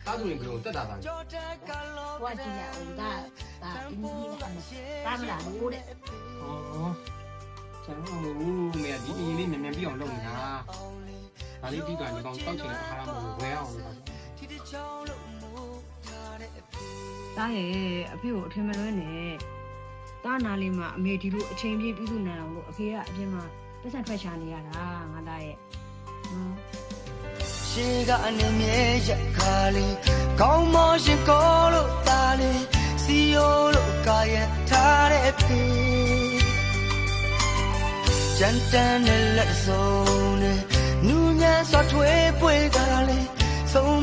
သားသူတွေဘယ်လိုတက်တာပါလဲ 我今年我大今年打不打路的， ဩကျွန်တော်မေဒီအရင်လေးမြန်မြန်ပြီးအောင်လုပ်နေတာဒါလေးပြီးတော့ဒီကောင်တောက်ချင်တဲ့အားမလို့ဝဲအောင်လုပ်ပါ တားရဲ့အဖေကိုအထင်မလွဲနဲ့တားနာလေးမှာအမေဒီလိုအချိန်ပြည့်ပြုစုနေအောင်လို့အဖေကအပြင်မှာပတ်စံထွက်ရှာနေရတာငါသားရဲ့နော် ရှေးကနေမြဲရက်ခါလေးကောင်းမရှင်ကိုလို့တားလေးစီယိုလို့ကာရထားတဲ့ဖေကြမ်းတမ်းတဲ့လက်စုံနဲ့နူးညံ့စွာထွေးပွေကားလေးဆုံး